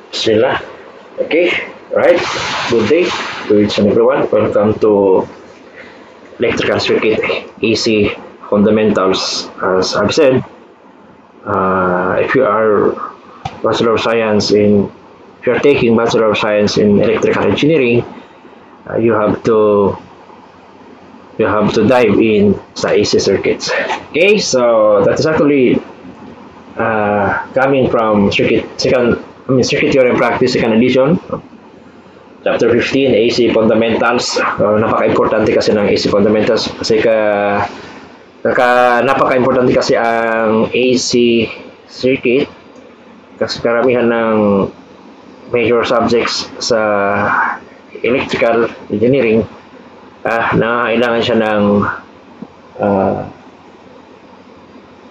Bismillah. Okay, right. Good day to each and everyone. Welcome to Electrical Circuit AC Fundamentals. As I've said, if you are if you are taking Bachelor of Science in Electrical Engineering, you have to dive in sa AC circuits. Okay, so that is actually coming from Circuit Theory and Practice, second edition, chapter 15, AC Fundamentals. Napaka-importante kasi ng AC Fundamentals kasi napaka-importante kasi ang AC circuit kasi karamihan ng major subjects sa electrical engineering nangailangan siya ng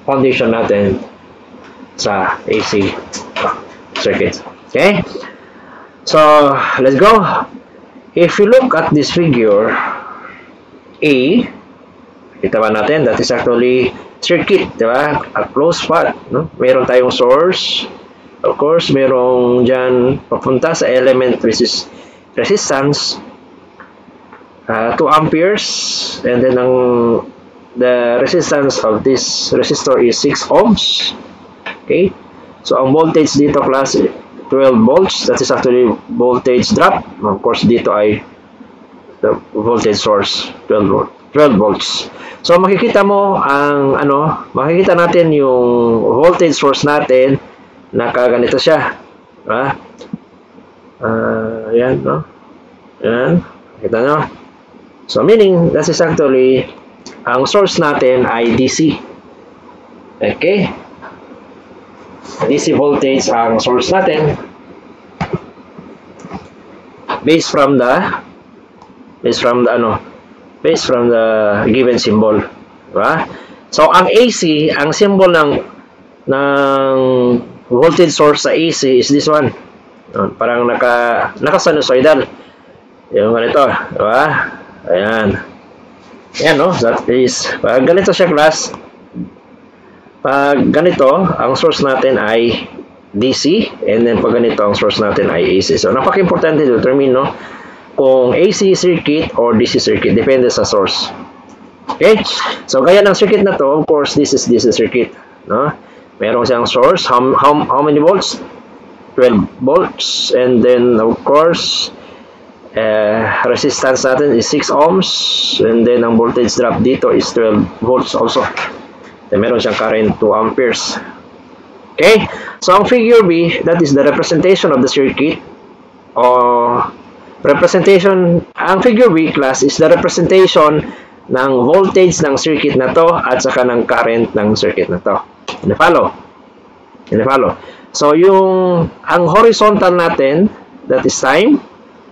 foundation natin sa AC circuits. Okay, so let's go. If you look at this figure A, kita ba natin that is actually circuit, di ba? A closed path, no? Meron tayong source, of course merong dyan papunta sa element resistance 2 amperes, and then the resistance of this resistor is 6 ohms. Okay, so ang voltage dito class 12 volts. That is actually voltage drop. Of course dito ay the voltage source 12 volts. So makikita mo ang makikita natin yung voltage source natin nakaganito siya. Yan, no? Yan, kita nyo. So meaning that is actually ang source natin ay DC. Okay, DC voltage ang source natin based from the given symbol, diba? So ang AC, ang symbol ng voltage source sa AC is this one. Parang naka-sinusoidal. Yung ganito, diba? Ayan. Ayan, no? That is, pag ganito siya class, pag ganito, ang source natin ay DC, and then pag ganito, ang source natin ay AC. So, napaka-importante to determine, no? Kung AC circuit or DC circuit, depende sa source. Okay? So, gaya ng circuit na to, of course, this is DC circuit, no? Meron siyang source, how many volts? 12 volts, and then, of course, resistance natin is 6 ohms, and then ang voltage drop dito is 12 volts also. Then meron siyang current 2 amperes. Okay, so ang figure B, that is the representation of the circuit. Ang figure B class is the representation ng voltage ng circuit na to at saka ng current ng circuit na to. Follow. So ang horizontal natin, that is time.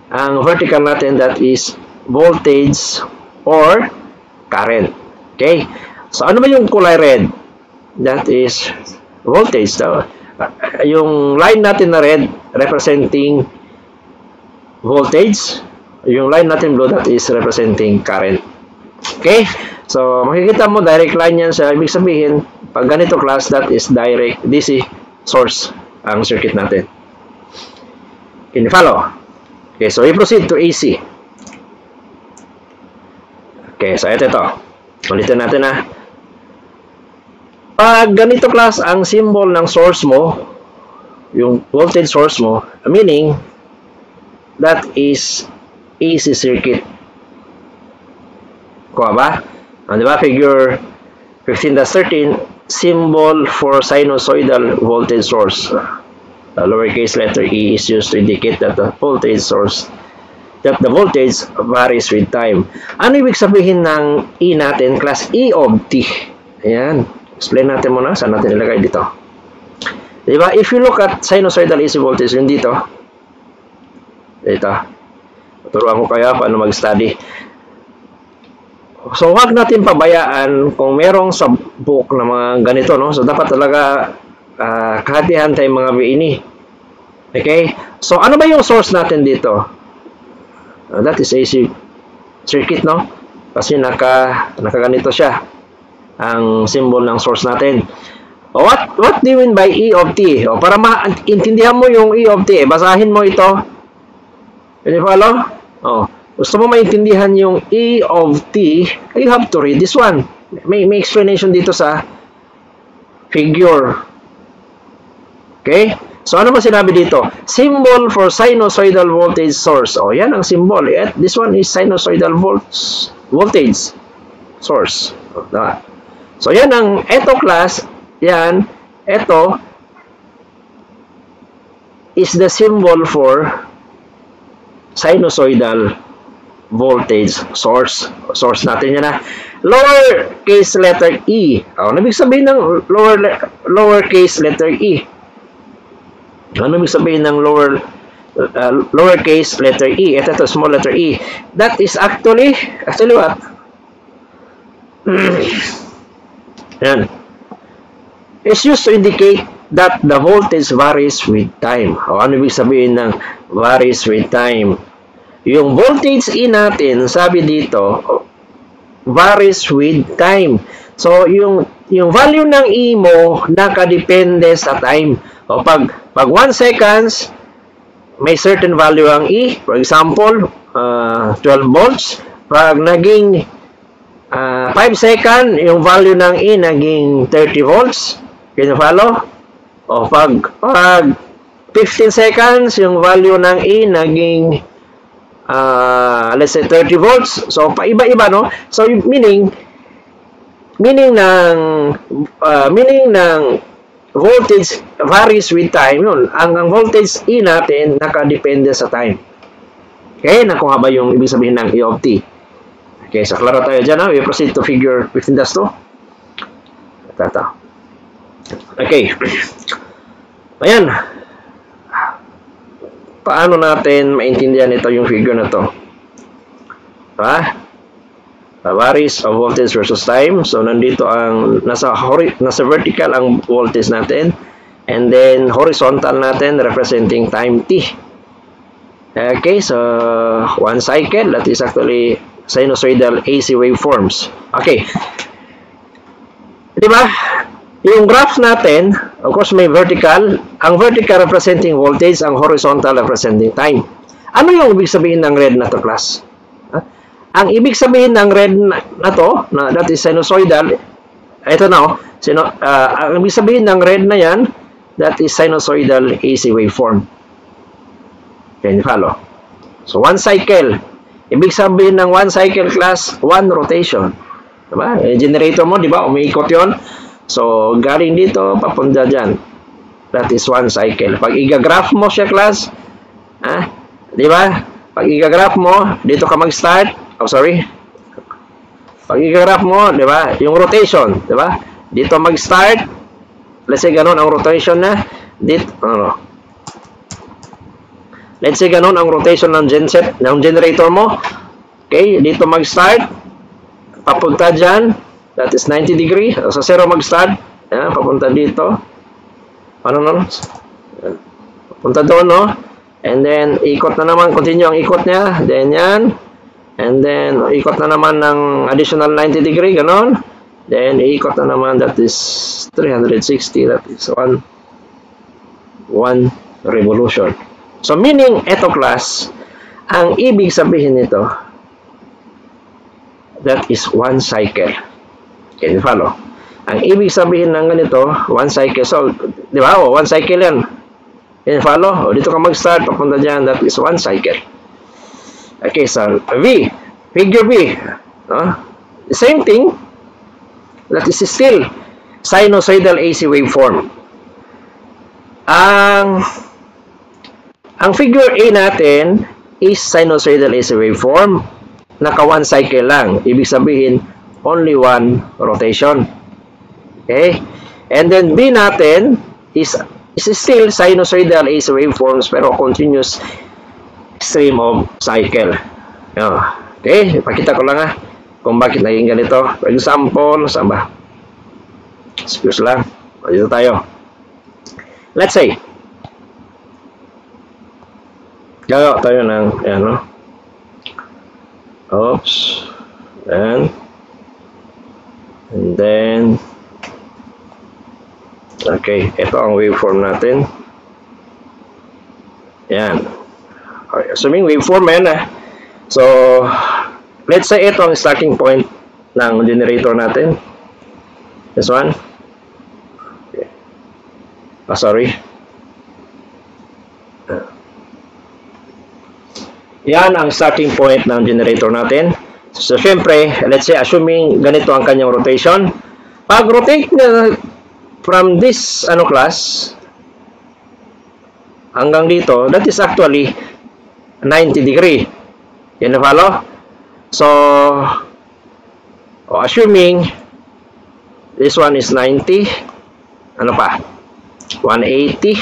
Ang vertical natin, that is voltage or current. Okay? So, ano ba yung kulay red? That is voltage. So, yung line natin na red, representing voltage. Yung line natin blue, that is representing current. Okay? So, makikita mo, direct line yan siya. Ibig sabihin, pag ganito class, that is direct DC source ang circuit natin. Can you follow? Okay, so we proceed to AC. Okay, so ito. Ulitin natin Pag ganito class ang symbol ng source mo, yung voltage source mo, meaning that is AC circuit. Kuha ba? Diba? Figure 15-13, symbol for sinusoidal voltage source. The lowercase letter e is used to indicate that the voltage varies with time. Ano ibig sabihin ng E natin? Class E of T. Ayan. Explain natin muna. Saan natin ilagay dito? Diba? If you look at sinusoidal AC voltage, yun dito. Turuan ko kayo paano mag-study. So, huwag natin pabayaan kung merong sa book na mga ganito, no? So, dapat talaga kahatihan tayong mga ini. Okay? So, ano ba yung source natin dito? That is AC circuit, no? Kasi nakaganito siya ang symbol ng source natin. What do you mean by E of t? O, para maintindihan mo yung E of t, basahin mo ito. Can you follow? O, gusto mo maintindihan yung E of t, you have to read this one. May explanation dito sa figure. Okay? So, ano ba sinabi dito? Symbol for sinusoidal voltage source. O, yan ang symbol. This one is sinusoidal voltage source. Diba? So, yan ang, eto class, yan, ito is the symbol for sinusoidal voltage source. Source natin yan na. Lower case letter E. Ano ibig sabihin ng lower case letter E? Ano ibig sabihin ng lower case letter E? Ito small letter E. That is actually what? Yan. It's used to indicate that the voltage varies with time. O ano ibig sabihin ng varies with time? Yung voltage E natin, sabi dito, varies with time. So, yung value ng E mo, nakadepende sa time. O pag 1 seconds, may certain value ang E. For example, 12 volts. Pag naging 5 seconds, yung value ng E naging 30 volts. Can you follow? O pag 15 seconds, yung value ng E naging let's say 30 volts. So paiba-iba, no? So meaning ng voltage varies with time. Yun, ang voltage E natin nakadepende sa time. Okay, nakuha ba yung ibig sabihin ng E of t? Okay, so klaro tayo dyan, ha? We proceed to figure 15-2. Okay. Ayan. Paano natin maintindihan ito yung figure na to? Varies of voltage versus time. So, nandito ang nasa vertical ang voltage natin. And then, horizontal natin representing time t. Okay, so, 1 cycle. That is actually sinusoidal AC waveforms. Okay. Diba? Yung graph natin, of course, may vertical. Ang vertical representing voltage, ang horizontal representing time. Ano yung ibig sabihin ng red na to, class? Ang ibig sabihin ng red na to, that is sinusoidal, ito na, ang ibig sabihin ng red na yan, that is sinusoidal AC waveform. Can you follow? So, 1 cycle. Ibig sabihin ng 1 cycle, class, 1 rotation. Diba? Generator mo, diba? Umiikot yon. So, galing dito, papunta dyan. That is 1 cycle. Pag i-graph mo siya, class, di ba? Pag i-graph mo, dito ka mag-start. Oh, sorry. Pag i-graph mo, di ba? Yung rotation, di ba? Dito mag-start. Let's say, ganun ang rotation na. Dito, let's say, ganun ang rotation ng genset, ng generator mo. Okay, dito mag-start. Papunta dyan. That is 90 degree. Sa 0 mag-start. Papunta dito. Ano no? Papunta doon, no? And then, ikot na naman. Continue ang ikot niya. Then, yan. And then, ikot na naman ng additional 90 degree. Ganon. Then, ikot na naman. That is 360. That is 1 revolution. So, meaning, eto class, ang ibig sabihin nito, that is 1 cycle. Can you follow? Ang ibig sabihin ng ganito, 1 cycle. So, di ba? 1 cycle yan. Can you follow? Dito ka mag-start, papunta dyan. That is 1 cycle. Okay, so, V. Figure V. The same thing. That is still sinusoidal AC waveform. Ang figure A natin is sinusoidal AC waveform. Naka 1 cycle lang. Ibig sabihin, only 1 rotation. Okay? And then B natin is still sinusoidal AC waveforms pero continuous stream of cycle. Okay? Ipakita ko lang kung bakit naging ganito. For example, saan ba? Excuse lang. Dito tayo. Let's say, gagawa tayo ng, ayan, no? Oops. And then Okay, ito ang waveform natin. Yan. Okay, assuming waveform yan So, let's say ito ang starting point ng generator natin. This one. Okay. Sorry. Yan ang starting point ng generator natin. So, syempre, let's say, assuming ganito ang kanyang rotation. Pag rotate niya from this class hanggang dito, that is actually 90 degree. Yan na follow? So, assuming this one is 90, ano pa? 180,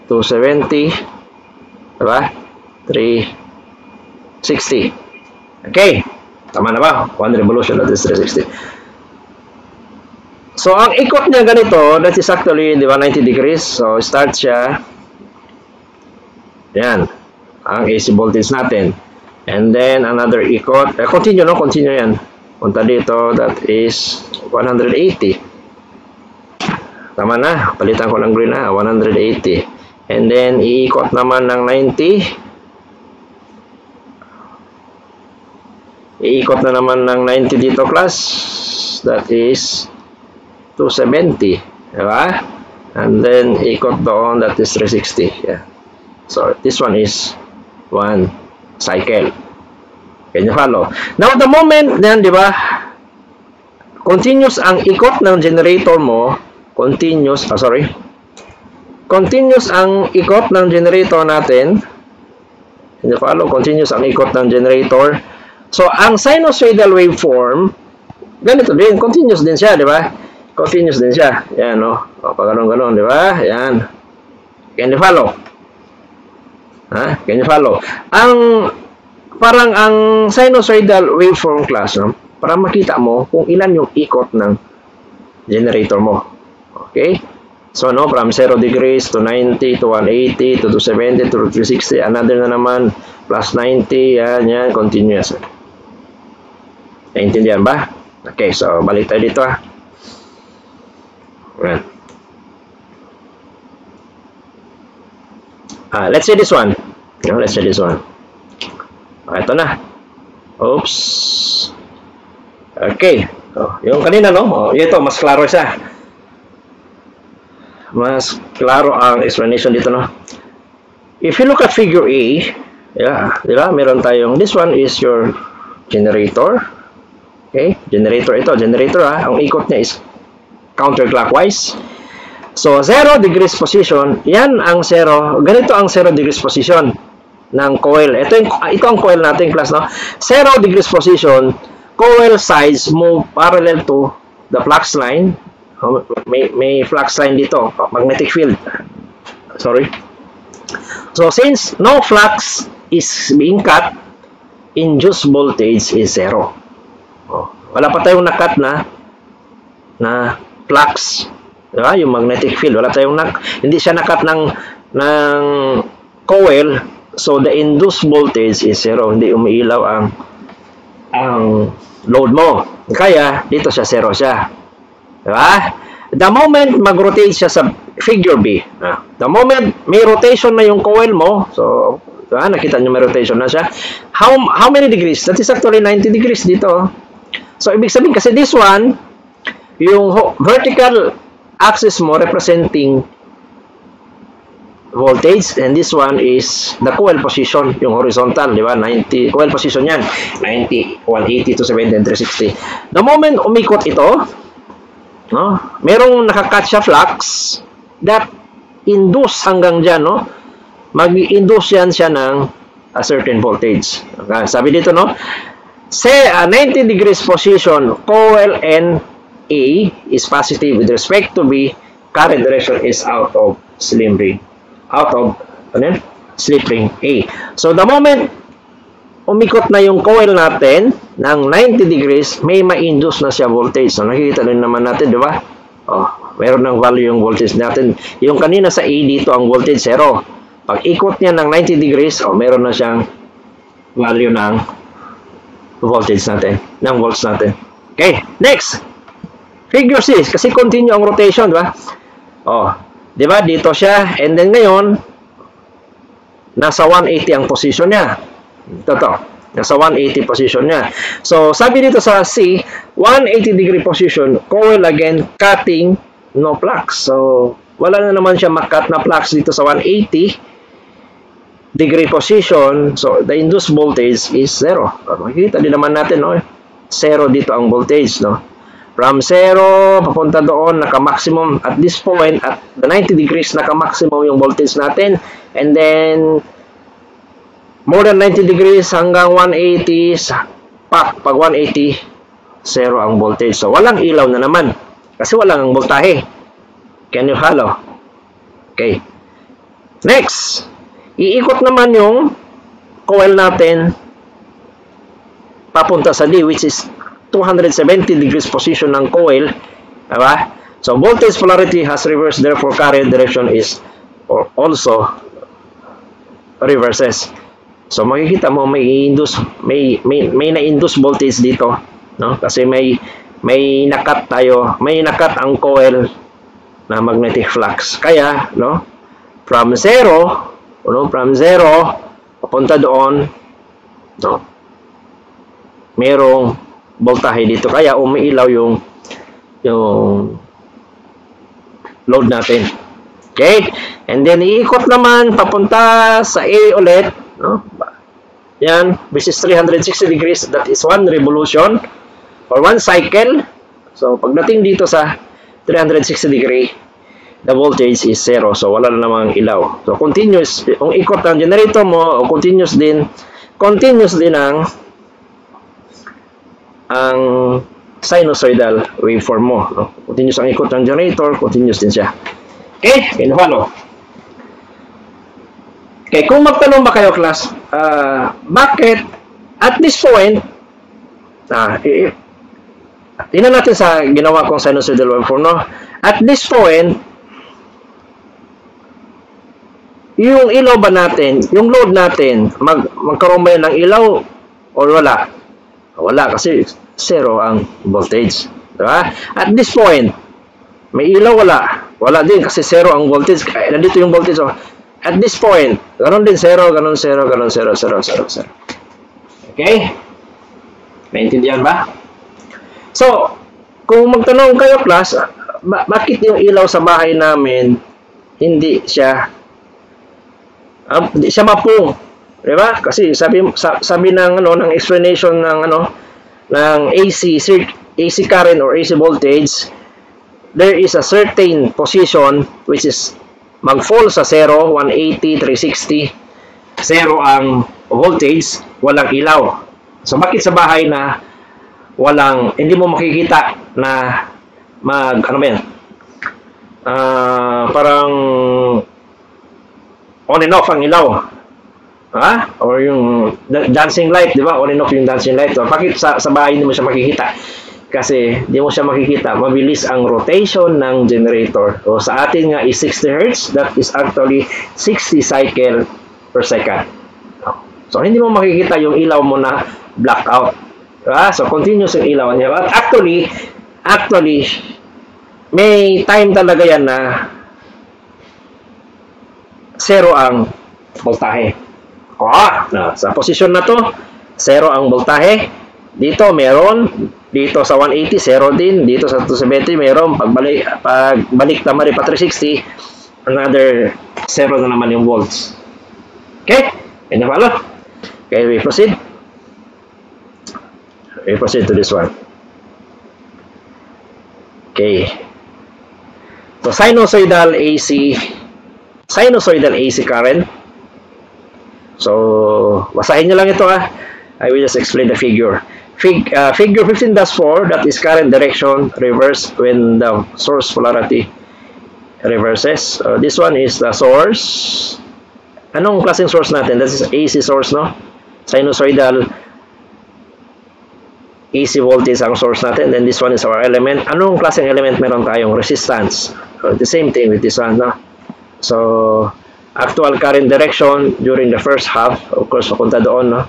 270, diba? 360. Okay. Tama na ba? 1 revolution, that is 360. So, ang ikot niya ganito, that is actually, di ba, 90 degrees. So, start siya. Yan. Ang AC voltage natin. And then, another ikot. Continue, no? Continue yan. Punta dito, that is 180. Tama na. Palitan ko ng green na. 180. And then, iikot naman ng 90. Iikot na naman ng 90 dito, class. That is 270. Diba? And then, ikot doon. That is 360. Yeah. So, this one is 1 cycle. Can you follow? Now, the moment, yan, diba? Continuous ang ikot ng generator mo. Continuous, Continuous ang ikot ng generator natin. Can you follow? Continuous ang ikot ng generator. So, ang sinusoidal waveform, ganito din, continuous din siya, di ba? Continuous din siya. Yan, no? O, pag ganun-ganun, di ba? Yan. Can you follow? Can you follow? Parang ang sinusoidal waveform class, no? Para makita mo kung ilan yung ikot ng generator mo. Okay? So, no, from 0 degrees to 90 to 180 to 270 to 360, another na naman, plus 90, yan, continuous. Naintindihan ba? Okay, so, balik tayo dito, Ayan. Let's say this one. Let's say this one. Ito na. Oops. Okay. Yung kanina, no? Ito, mas klaro siya. Mas klaro ang explanation dito, no? If you look at figure A, diba? Meron tayong, this one is your generator. Okay? Generator ito. Generator, ang ikot niya is counterclockwise. So, 0 degrees position, yan ang 0. Ganito ang 0 degrees position ng coil. Ito ang coil natin, class, no? 0 degrees position, coil sides move parallel to the flux line. May flux line dito, magnetic field. Sorry. So, since no flux is being cut, induced voltage is 0. Wala pa tayong nakat na flux. Diba? Yung magnetic field. Hindi siya nakat ng coil. So, the induced voltage is 0. Hindi umiilaw ang load mo. Kaya, dito siya 0 siya. Diba? The moment mag-rotate siya sa figure B, the moment may rotation na yung coil mo, so, diba? Nakita nyo may rotation na siya. How many degrees? That is actually 90 degrees dito. So, ibig sabihin, kasi this one, yung vertical axis mo representing voltage, and this one is the coil position, yung horizontal, di ba? 90, coil position yan. 90, 180, 270, 360. The moment umikot ito, no? Merong nakakat siya flux that induce hanggang dyan, no? Mag-induce yan siya ng a certain voltage. Okay. Sabi dito, no? Say 90 degrees position, coil N A is positive with respect to B, current direction is out of slip ring. Slip ring A. So, the moment umikot na yung coil natin ng 90 degrees, may ma-induce na siya voltage. So, nakikita din naman natin, di ba? Meron ng value yung voltage natin. Yung kanina sa A dito, ang voltage 0. Pag ikot niya ng 90 degrees, meron na siyang value ng voltage natin, ng volts natin. Okay, next. Figure C, kasi continue ang rotation, di ba? Oh, di ba? Dito siya, and then ngayon, nasa 180 ang position niya. Ito to. Nasa 180 position niya. So, sabi dito sa C, 180 degree position, coil again, cutting, no flux. So, wala na naman siya makat na flux dito sa 180 degree position. So, the induced voltage is 0. Makikita din naman natin, no? 0 dito ang voltage, no? From 0, papunta doon, naka-maximum at this point, at the 90 degrees, naka-maximum yung voltage natin. And then, more than 90 degrees hanggang 180, pag 180, 0 ang voltage. So, walang ilaw na naman. Kasi walang voltahe. Can you follow? Okay. Next, iikot naman yung coil natin papunta sa D, which is 270 degrees position ng coil, diba? So voltage polarity has reversed, therefore current direction is also reverses. So makikita mo may induce, may na-induce voltage dito, no? Kasi may nakat tayo, may nakat ang coil na magnetic flux. Kaya, no? From 0 papunta doon, no? Merong voltahe dito, kaya umiilaw yung load natin. Okay? And then iikot naman papunta sa A ulit, no? Yan, which is 360 degrees. That is one revolution or one cycle. So pagdating dito sa 360 degree, the voltage is 0. So wala na namang ilaw. So continuous, kung ikot ang generator mo, continuous din ang sinusoidal waveform mo, no? Continuous ang ikot ng generator, continuous din siya. Okay? Can you follow? Okay, kung magtanong ba kayo, class, bakit at this point, tingnan natin sa ginawa kong sinusoidal waveform, no? At this point, yung ilaw ba natin, yung load natin, magkaroon ba ng ilaw o wala? Wala, kasi 0 ang voltage. Diba? At this point, may ilaw, wala din kasi 0 ang voltage. Nandito yung voltage. So, at this point, ganoon din 0, ganoon 0, ganoon 0, 0, 0, 0. Okay? Naintindihan ba? So, kung magtanong kayo, class, bakit yung ilaw sa bahay namin hindi siya mapung? Diba? Kasi sabi ng ng explanation ng AC current or AC voltage, there is a certain position which is mag-fall sa 0, 180, 360, 0 ang voltage, walang ilaw. So bakit sa bahay na hindi mo makikita na parang on and off ang ilaw? Or yung dancing light, di ba? On and off yung dancing light. So, bakit sa bahay hindi mo siya makikita? Kasi hindi mo siya makikita. Mabilis ang rotation ng generator. So, sa atin nga is 60 Hz. That is actually 60 cycle per second. So, hindi mo makikita yung ilaw mo na blackout. Diba? So, continuous yung ilaw niya. But actually, may time talaga yan na 0 ang voltahe. Sa posisyon na to, 0 ang voltahe. Dito meron, dito sa 180 0 din, dito sa 270 meron, pagbalik naman pa 360, another 0 na naman yung volts. Okay? Can you follow? Okay, we proceed. We proceed to this one. Okay. So sinusoidal AC current. So, basahin nyo lang ito I will just explain the figure. Figure 15-4, that is current direction reverse when the source polarity reverses. This one is the source. Anong klaseng source natin? That is AC source, no? Sinusoidal AC voltage ang source natin. Then this one is our element. Anong klaseng element meron tayong? Resistance. The same thing with this one, no? So, actual current direction during the first half, of course, papunta doon, no?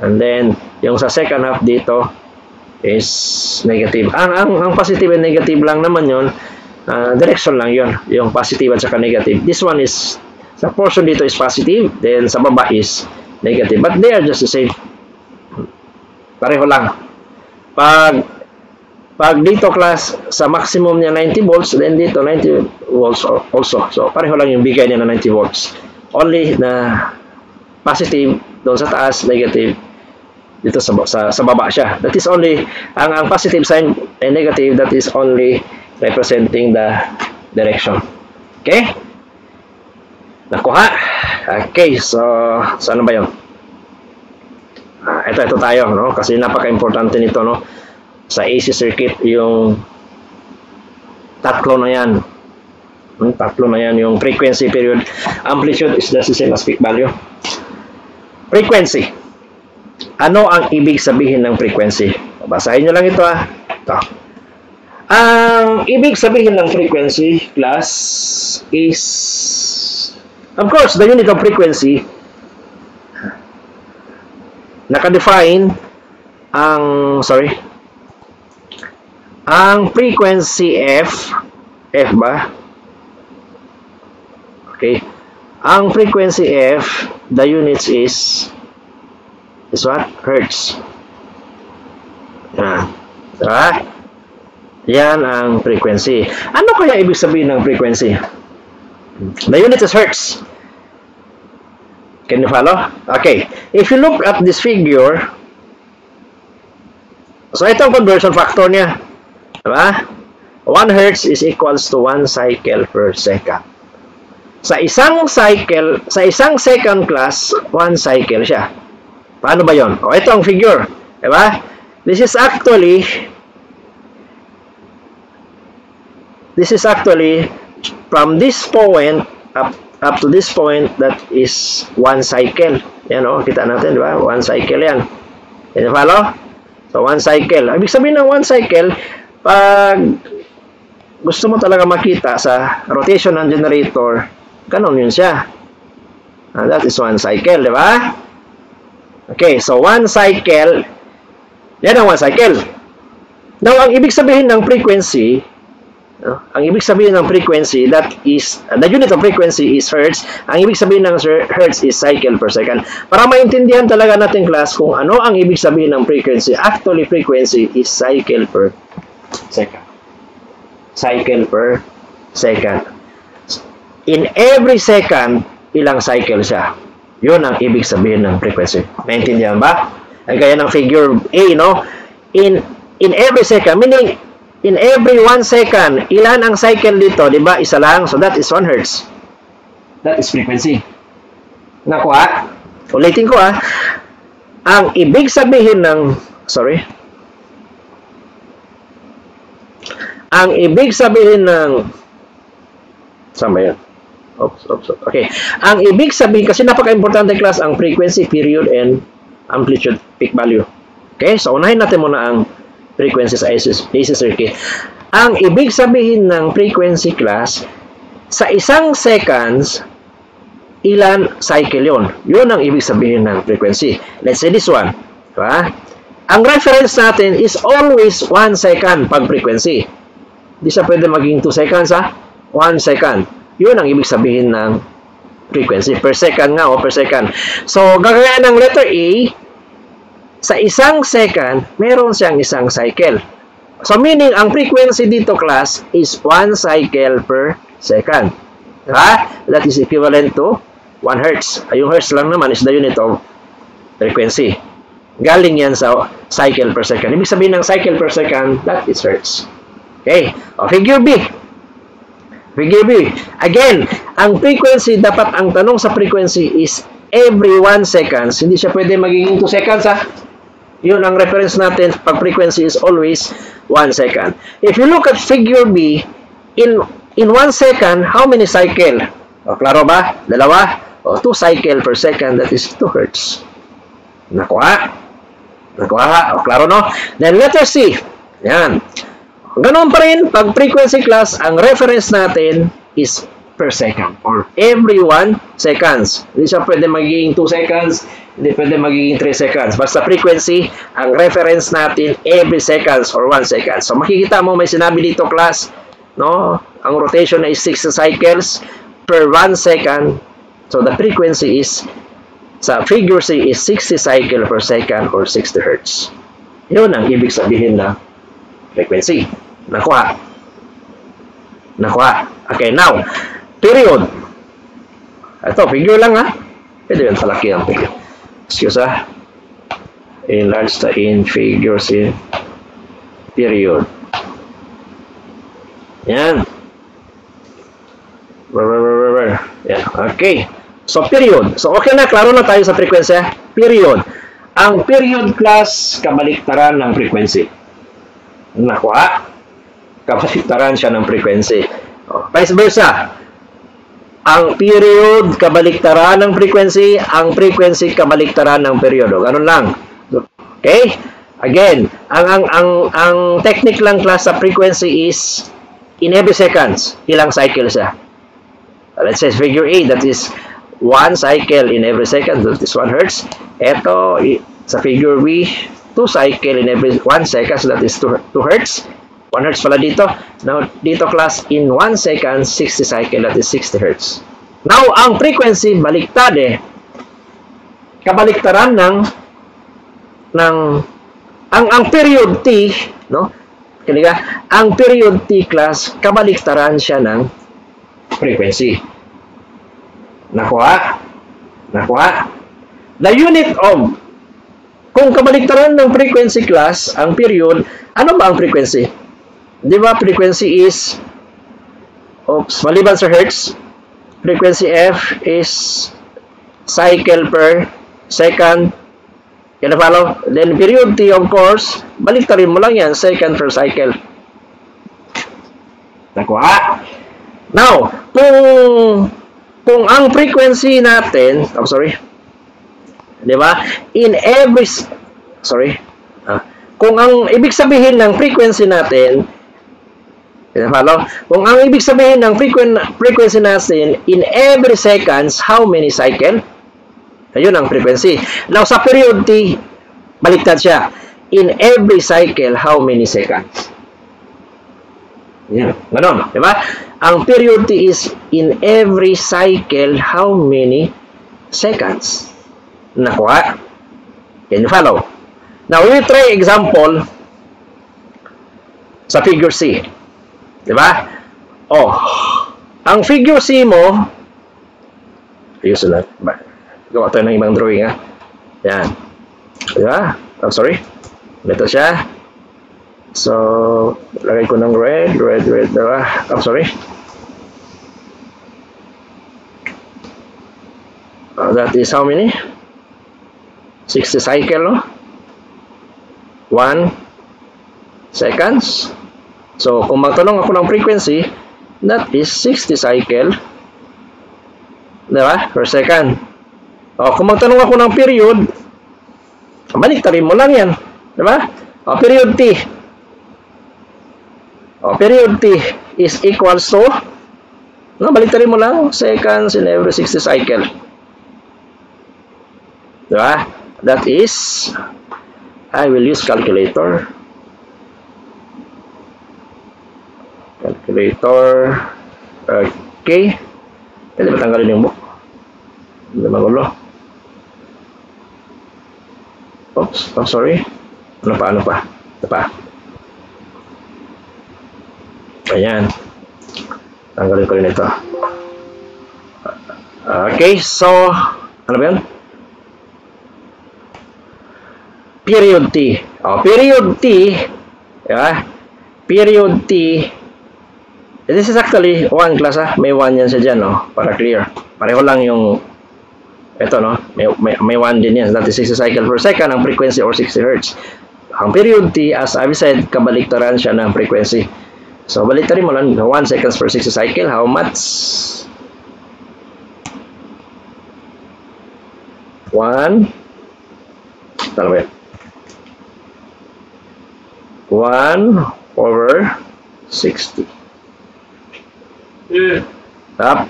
And then, yung sa second half dito, is negative. Ang positive and negative lang naman yun, direction lang yun, yung positive at saka negative. This one is, sa portion dito is positive, then sa baba is negative. But they are just the same. Pareho lang. Pag dito class, sa maximum niya 90 volts, then dito 90 volts also. So, pareho lang yung bigay niya na 90 volts. Only na positive doon sa taas, negative dito sa baba siya. That is only, ang positive sign and negative, that is only representing the direction. Okay? Nakuha? Okay, so ano ba yun? Ito tayo, no? Kasi napaka-importante nito, no? Sa AC circuit, yung tatlo na yan. Tatlo na yan, yung frequency, period, amplitude is the same as peak value. Frequency. Ano ang ibig sabihin ng frequency? Basahin nyo lang ito, Ito. Ang ibig sabihin ng frequency, class, is, of course, the unit of frequency, nakadefine ang frequency F ba? Okay. Ang frequency F, the units is what? Hertz. Diba? Yan ang frequency. Ano kaya ibig sabihin ng frequency? The unit is hertz. Can you follow? Okay. If you look at this figure, so ito ang conversion factor niya. Diba? 1 hertz is equals to 1 cycle per second. Sa isang second class, 1 cycle siya. Paano ba yon? Ito ang figure. Diba? This is actually from this point up to this point, that is 1 cycle. Yan, kita natin, diba? 1 cycle yan. Can you follow? So, 1 cycle. Ibig sabihin ng 1 cycle, pag gusto mo talaga makita sa rotation ng generator, ganon yun siya. That is 1 cycle, diba? Okay, so 1 cycle, yan ang 1 cycle. Now, ang ibig sabihin ng frequency, that is, the unit of frequency is hertz. Ang ibig sabihin ng hertz is cycle per second. Para maintindihan talaga natin, class, kung ano ang ibig sabihin ng frequency. Actually, frequency is cycle per second. Cycle per second. In every second, ilang cycle siya. Yun ang ibig sabihin ng frequency. Maintindihan ba? Ang gaya ng figure A, no? In every second, meaning, in every 1 second, ilan ang cycle dito? Diba? Isa lang. So, that is 1 hertz. That is frequency. Nakuha? Ulitin ko, Ang ibig sabihin ng, ang ibig sabihin ng, saan ba yan? Oops. Okay. Ang ibig sabihin, kasi napaka-importante, class, ang frequency, period, and amplitude, peak value. Okay? So, unahin natin muna ang frequency sa AC circuit. Ang ibig sabihin ng frequency, class, sa isang seconds, ilan cycle yun? Yun ang ibig sabihin ng frequency. Let's say this one. Diba? Ang reference natin is always 1 second pag frequency. Hindi siya pwede maging 2 seconds, 1 second. Yun ang ibig sabihin ng frequency. Per second nga, per second. So, gagaya ng letter A, sa isang second, meron siyang isang cycle. So, meaning, ang frequency dito, class, is 1 cycle per second. Diba? That is equivalent to 1 hertz. Yung hertz lang naman is the unit of frequency. Galing yan sa cycle per second. Ibig sabihin ng cycle per second, that is hertz. Okay. Figure B. Figure B. Again, ang frequency, dapat ang tanong sa frequency is every 1 seconds. Hindi siya pwede magiging 2 seconds, Yun ang reference natin. Pag frequency is always 1 second. If you look at figure B, in 1 second, how many cycle? Klaro ba? Dalawa? 2 cycle per second, that is 2 hertz. Nakuha? Klaro, no? Then letter C. Yan. Ganon pa rin, pag frequency, class, ang reference natin is per second or every 1 seconds. Hindi siya pwede magiging 2 seconds, hindi pwede magiging 3 seconds. Basta frequency, ang reference natin every seconds or 1 second. So makikita mo may sinabi dito class, no? Ang rotation is 60 cycles per 1 second. So the frequency is sa figure C is 60 cycle per second or 60 Hz. Yun ang ibig sabihin ng frequency. Nakuha. Okay, now, period. Ito, figure lang ha. Pwede yun palaki ang figure. Excuse ha. Enlarge the in figures in period. Yan. Yan. Okay. So, period. So, okay na. Klaro na tayo sa frequency. Period. Ang period class, kabaliktaran ng frequency. Nakuha. Kabaliktaran siya ng frequency. Vice versa. Ang period, kabaliktaran ng frequency. Ang frequency, kabaliktaran ng periodo. Ganun lang. Okay? Again, ang technique lang class sa frequency is in every seconds. Ilang cycle siya. Let's say figure A, that is 1 cycle in every second. That is 1 Hertz. Ito, sa figure B, 2 cycle in every 1 second. So that is 2 Hertz. 1 Hertz pala dito. Now, dito class, in 1 second, 60 cycle, that is 60 Hertz. Now, ang frequency, baliktad eh. Kabaliktaran ang period T, no? Kaya, ang period T class, kabaliktaran siya ng frequency. Nakuha? The unit of, kung kabaliktaran ng frequency class, ang period, ano ba ang frequency? Di ba frequency is, maliban sa Hertz, frequency F is cycle per second. Can you follow? Then period T, of course, baliktarin mo lang yan, second per cycle. Nakuha? Now, kung ang frequency natin, di ba? Kung ang ibig sabihin ng frequency natin, kung ang ibig sabihin ng frequency natin, in every seconds, how many cycle? Ayun ang frequency. Now, sa period T, baliktad siya. In every cycle, how many seconds? Yan. Ganon. Diba? Ang period T is in every cycle, how many seconds? Nakuha? Can you follow? Now, we will try example sa figure C. Diba? Ang figure C mo, ayusin lang. Gawa tayo ng ibang drawing ha. Yan. Diba? Ito siya. So, lagay ko ng red, diba? That is how many? 60 cycle, no? 1 seconds. So, kung magtanong ako ng frequency, that is 60 cycle, diba? Per second. Kung magtanong ako ng period, baliktarin mo lang yan, diba? Period T. Period T is equals to, baliktarin mo lang, seconds in every 60 cycle. Diba? That is, I will use calculator. Okay. Pwede ba tanggalin yung book? Hindi magulo. Oops, sorry. Ano pa? Ito pa. Ayan. Tanggalin ko rin ito. Okay, so, ano ba yun? Period T. Period T, diba? Period T, this is actually 1 class ha. May 1 yan siya dyan, no? Para clear. Pareho lang yung ito, no? May 1 din yan. That is 60 cycle per second ang frequency or 60 Hz. Ang period T, as I've said, kabaliktaran siya ng frequency. So, baliktarin mo lang 1 seconds per 60 cycle. How much? 1 over 60. Up.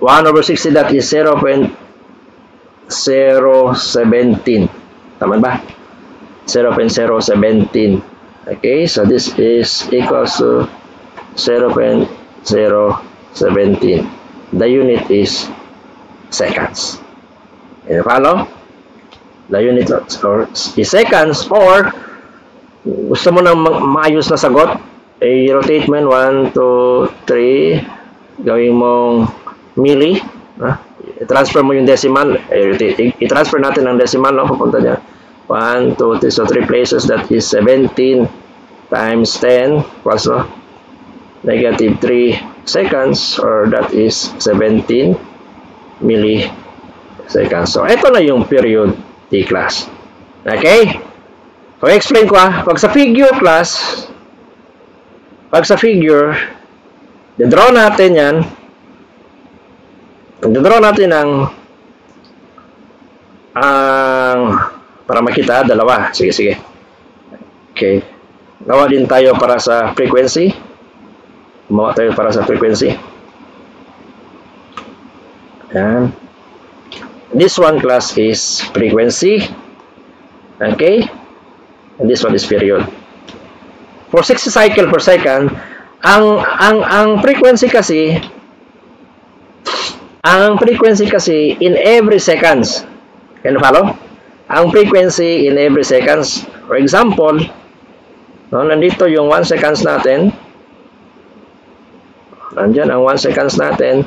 1 over 60, that is 0.017. Tama ba? 0.017. Okay, so this is equals to 0.017. The unit is seconds. Can you follow? The unit is seconds, or gusto mo nang maayos na sagot, i-rotate mo 1, 2, 3, gawin mong milli, i-transfer mo yung decimal, i-transfer natin ang decimal, no? Pupunta dyan. 1, 2, 3, so 3 places, that is 17 times 10 equals negative 3 seconds, or that is 17 milliseconds. So, ito na yung period T class. Okay? So, explain ko pag sa figure class, pag sa figure, i-draw natin yan, i-draw natin ang para makita, dalawa. Sige, sige. Okay. Gawa din tayo para sa frequency. Gumawa tayo para sa frequency. Ayan. This one class is frequency. Okay? And this one is period. For 60 cycle per second, ang frequency kasi in every seconds. Can you follow? Ang frequency in every seconds. For example, nandito yung 1 seconds natin. Nandyan ang 1 seconds natin.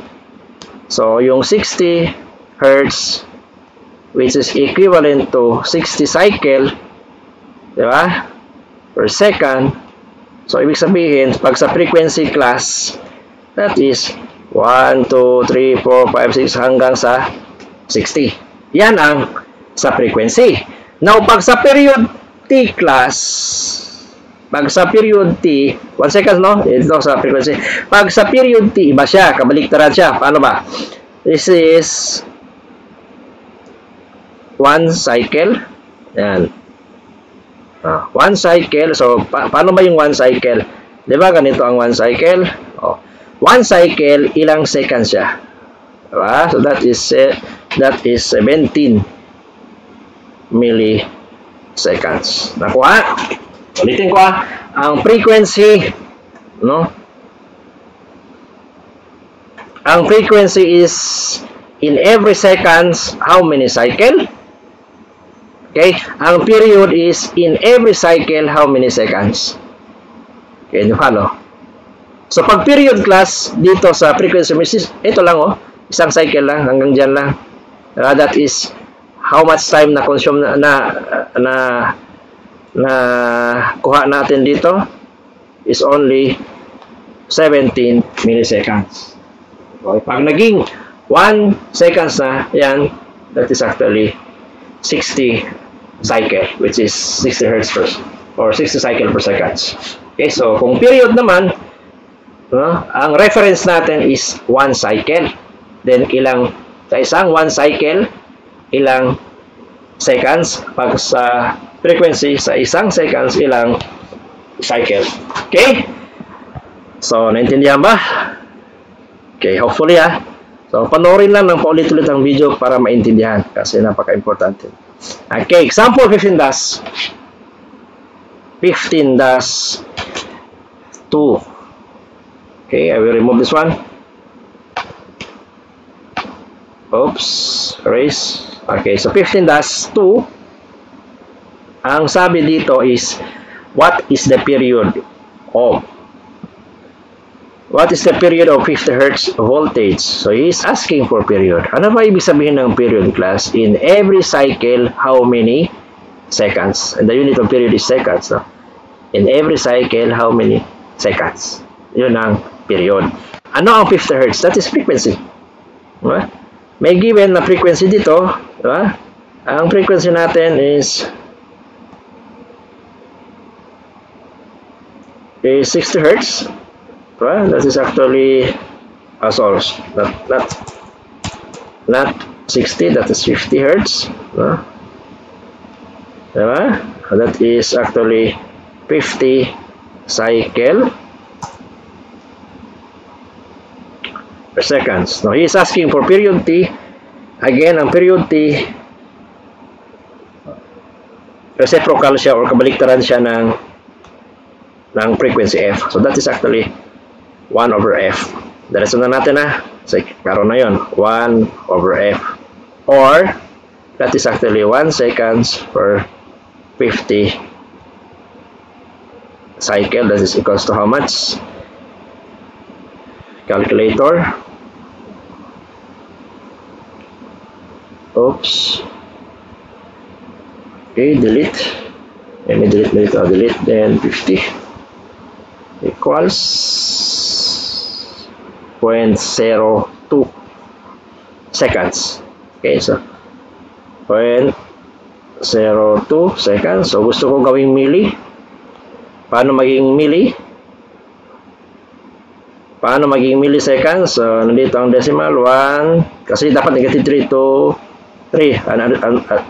So, yung 60 hertz, which is equivalent to 60 cycle, di ba? Per second. So, ibig sabihin, pag sa frequency class, that is 1, 2, 3, 4, 5, 6 hanggang sa 60. Yan ang sa frequency. Now, pag sa period T class, pag sa period T, 1 second, no? Ito sa frequency. Pag sa period T, iba siya, kabaliktaran siya. Paano ba? This is 1 cycle. Yan. 1 cycle. So, paano ba yung 1 cycle? Di ba ganito ang 1 cycle? 1 cycle, ilang seconds siya? Diba? So, that is 17 milliseconds. Nakuha? Ulitin ko ang frequency, no? Ang frequency is in every seconds, how many cycle? Okay? Ang period is in every cycle, how many seconds? Okay, you follow? So, pag period class, dito sa frequency, ito lang isang cycle lang, hanggang dyan lang. That is how much time na consume na kuha natin dito is only 17 milliseconds. Okay, pag naging 1 seconds na, yan, that is actually 60 cycle, which is 60 hertz per, or 60 cycle per seconds. Okay, so kung period naman, ang reference natin is 1 cycle. Then, sa isang 1 cycle, ilang seconds? Pag sa frequency, sa isang seconds, ilang cycle. Okay? So, naintindihan ba? Okay, hopefully So, panoorin lang ng paulit-ulit ang video para maintindihan kasi napaka-importante. Okay, example 15 dash 2. Okay, I will remove this one. Oops, erase. Okay, so 15 dash 2. Ang sabi dito is, what is the period of 50 Hz voltage? So, he is asking for period. Ano ba ibig sabihin ng period class? In every cycle, how many seconds? And the unit of period is seconds. No? In every cycle, how many seconds? Yun ang period. Ano ang 50 Hz? That is frequency. Diba? May given na frequency dito. Diba? Ang frequency natin is 60 Hz. Well, that is actually source. Not 60, that is 50 Hz. Diba? That is actually 50 cycle per seconds. Now, he is asking for period t. Again, ang period t, reciprocal siya or kabaliktaran siya ng frequency f. So, that is actually 1 over f. Diretso na natin na. So, karoon na yun. 1 over f. Or, that is actually 1 seconds per 50 cycle. That is equals to how much? Calculator. Oops. Okay, delete. Let me delete. Delete. Then 50 equals 0.02 seconds. Okay, so 0.02 seconds. So gusto ko gawing milli. Paano maging milli? Paano maging milliseconds? So nandito ang decimal 1 kasi dapat negative 3 to 3.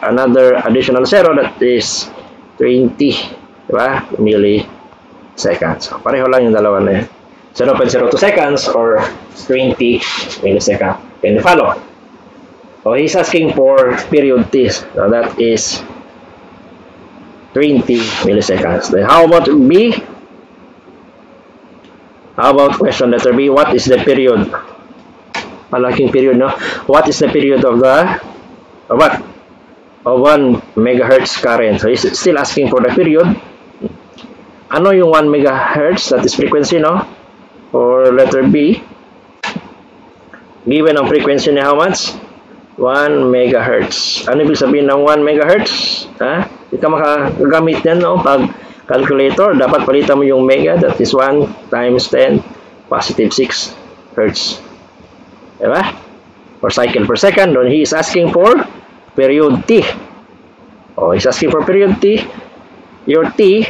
Another additional 0 that is 20, diba? Milliseconds. So, pareho lang yung dalawa na yan. 0.02 seconds or 20 milliseconds. Can you follow? So he's asking for period t. So that is 20 milliseconds. Then how about B? How about question letter B? What is the period? Malaking period, no? What is the period of the what? Of 1 megahertz current. So he's still asking for the period. Ano yung 1 megahertz? That is frequency, no? For letter B, given ang frequency niya how much? 1 megahertz. Ano ibig sabihin ng 1 megahertz? Ha? Hindi ka makagamit yan, no? Pag calculator, dapat palitan mo yung mega. That is 1 times 10 positive 6 hertz. Diba? For cycle per second. Then he is asking for period t. Oh, he's asking for period t. Your t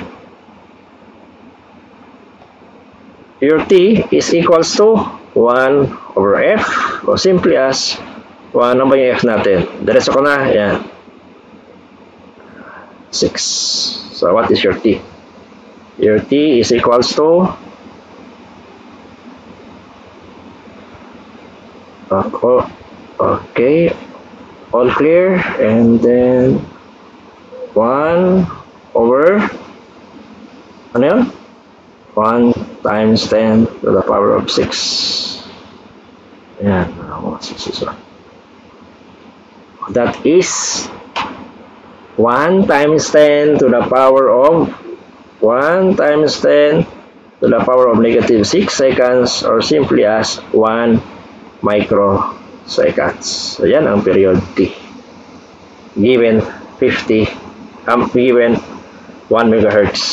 is equals to 1 over f, o simply as 1, ano ba yung f natin? Diretso ko na, yan. 6. So, what is your t? Your t is equals to okay, all clear, and then 1 over ano yun? 1 times 10 to the power of 6. Ayan. That is 1 times 10 to the power of 1 times 10 to the power of negative 6 seconds, or simply as 1 microseconds. So, yan ang period T. Given 50, given 1 megahertz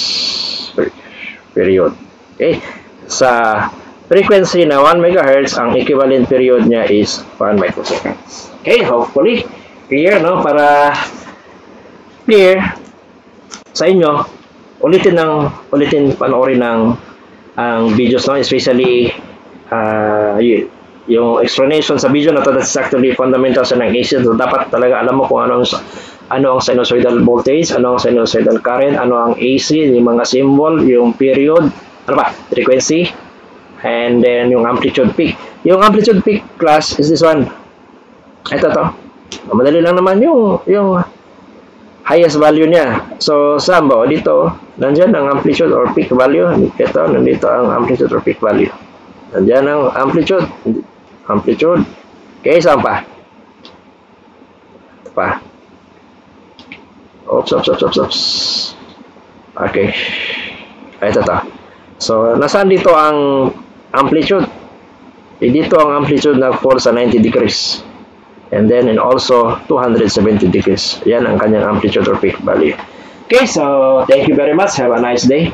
period. Okay? Sa frequency na 1 megahertz, ang equivalent period niya is 1 microseconds. Okay? Hopefully, clear, no? Para clear sa inyo, ulitin panoorin ang videos, no? Especially yung explanation sa video na to, that's actually fundamental sa ng AC. So, dapat talaga alam mo kung ano ang sinusoidal voltage, ano ang sinusoidal current, ano ang AC, yung mga symbol, yung period, ano ba, frequency, and then yung amplitude peak. Yung amplitude peak class is this one. Ito to. Madali lang naman yung highest value niya. So, saan ba? Dito, nandyan ang amplitude or peak value. Ito, nandito ang amplitude or peak value. Nandyan ang amplitude. Amplitude. Okay, saan pa? Ito pa. Oops. Okay. Ito to. So, nasaan dito ang amplitude? Dito ang amplitude nag-fall sa 90 degrees. And then, and also 270 degrees. Yan ang kanyang amplitude or peak value. Okay, so thank you very much. Have a nice day.